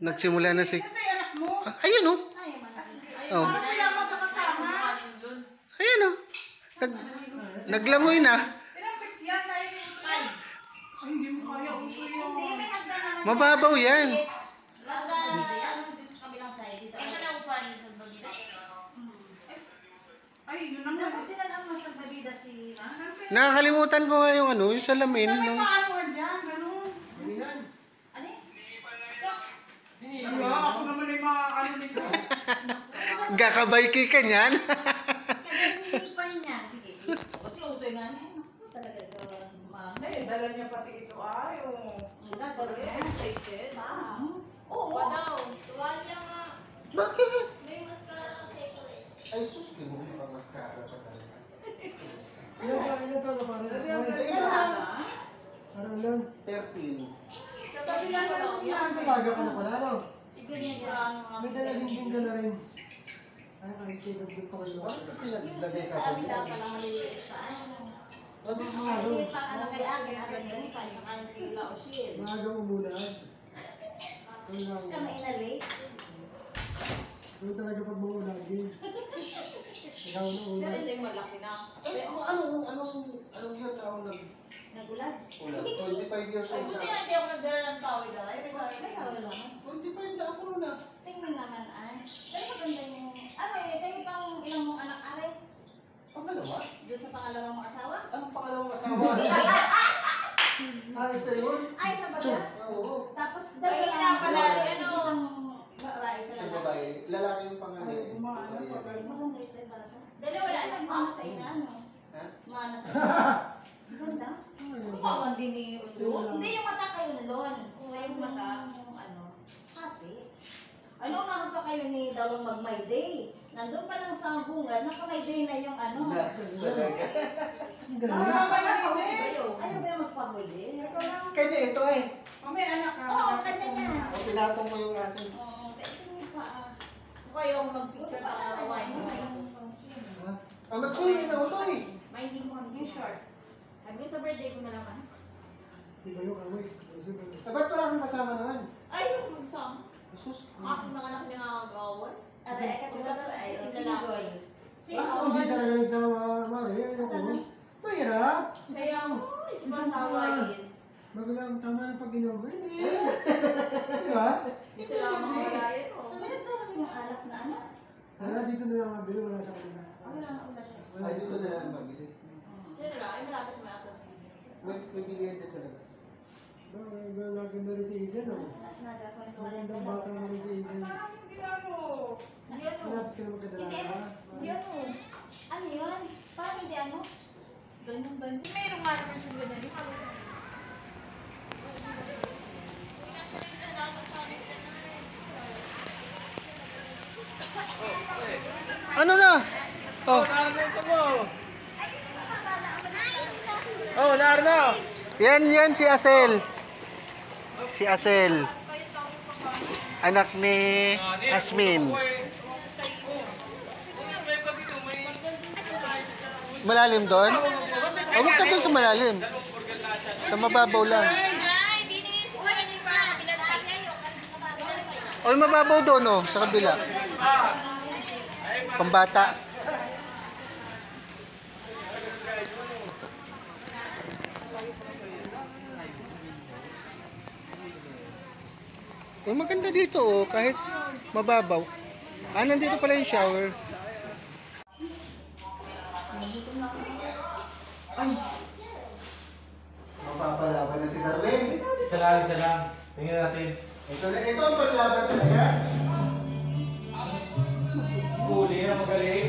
Nagsimula na si... Kasi anak mo. Ayun oh. Oh. Para sila magkakasama. Ayun oh. Naglangoy na. Pinapit yan dahil ay, hindi mo kaya uso yun. Hindi, may hagdan naman. Mababaw yan. Basta, dito sa kabilang side. Dito. Ay, yun ang Dapat din alam mo sa babida si Ma. Nakakalimutan ko nga yung ano, yung salamin. Sabi Nung... paano dyan, ganun. Ano eh? Ano, ako naman ay ano nito. Gakabayki ka niyan. Kagamipan niya. Sige. Kasi utoy nga na. Naku, talaga ito. Ay, dala niya pati ito. Ay, oh. Wala, kasi. Oo. Bakit? May mascara kasi ito eh. Ay, sus, di mo pa mascara pa talaga. Ilan taon na parang? Dalaga. Parang lang. 13. Katabi lang na lang yan. Dalaga ka na pala, no? Ganyan ka ano nga. May dalagin din ka na rin. Ay, nakikita doon pa kayo. Bakit kasi Yung naglagay ka sa pa abila dyan? pa lang maliliit pa. Sabi ko nga, no? Maliliit pa ano kay Agin. Agin yun pa. Yung ano nila o shield. Maaga mo muna. Ano lang. Kami inalate. Ano talaga pag mga ulagin? Ikaw na una. Kasi malaki na. Anong year na ako Nagulag. nag-ulag? 25 years Ay, old buti na. na hindi ako nagdala ng tawid ah. Ay, may May tawid. tawal naman. 25 na ako na. Tingnan naman ay. Pero maganda yung... Ano eh, kayo pang ilang mong anak aray? Pangalawa? Doon sa pangalawang mong asawa? Anong pangalawang asawa? Ay, sa yun? Ay, sa baga. Oo. Tapos Ay, dalawa nga pala, isang ano? babae sa Sa lalaki. babae. Lalaki yung panganay. Ay, umaano pa ba? Maganda ito yung bata. Dalawa Wala lang. nagmana sa ina, ano? Ha? Mana sa ina. Ganda. Kumawan din ni Ulo. Hindi yung mata kayo nalon. Oo, yung mata. Yung ano, happy. Ano, nakita kayo ni Dalong mag-my day. Nandun pa lang sa bungad, naka-my day na yung ano. Next talaga. Ang galing. Tama ba yun, hindi? Ayaw ba yung magpahuli? Ito lang. Kanya ito eh. Oh, may anak ka. Oo, kanya niya. O, pinatong mo yung akin. Oo, kaya tingin pa ah. Kaya ako Buti mag-picture pa pa nasa ako. wine mo yung pang-swim. Ha? Ah, mag-swimming na ito eh. Minding ko kami Yung short. Sabi ko sa birthday ko na lang ah. Di ba yung kamo exclusive? Ah, ba't wala kang kasama naman? Ay, yung magsama. Asus. Ako mga anak niya nakagawan. Aray, ay katulad sa ay, single. Ako hindi talaga nagsama, Mari. Ayoko. Mahirap. Kaya mo, isa pa asawa yun. Magalang tama ng pag-inom. Hindi. Di ba? Isa lang ang makalayan o. Meron talaga yung alak na ano? Wala dito na lang mabili. Wala sa kanila. Wala nga ula siya. Ay, dito na lang mabili. Diyan na lang, ay malapit may atas. May bilihan dyan sa labas. Maganda rin si Izen, no? Magandang bata na rin si Izen. Parang hindi ano. Hindi ano. Hanap ka na magkadalaga. Hindi ano. Ano yun? Parang hindi ano? Ganyan. Mayroon nga naman siyang ganyan. Yung halos. Ano na? Oh. Oh, Narno! Yan si Asel. Si Asel. Anak ni Asmin. Malalim doon? Oh, huwag ka doon sa malalim. Sa mababaw lang. Ay, dinis. Uy, hindi pa. Oh, mababaw doon oh, sa kabila. Pambata. Eh, maganda dito oh, kahit mababaw. Ah, nandito pala yung shower. Ay! Mapapalaban na si Darwin. Isa lang. Tingnan natin. Ito ang panlaban talaga. Huli na magaling.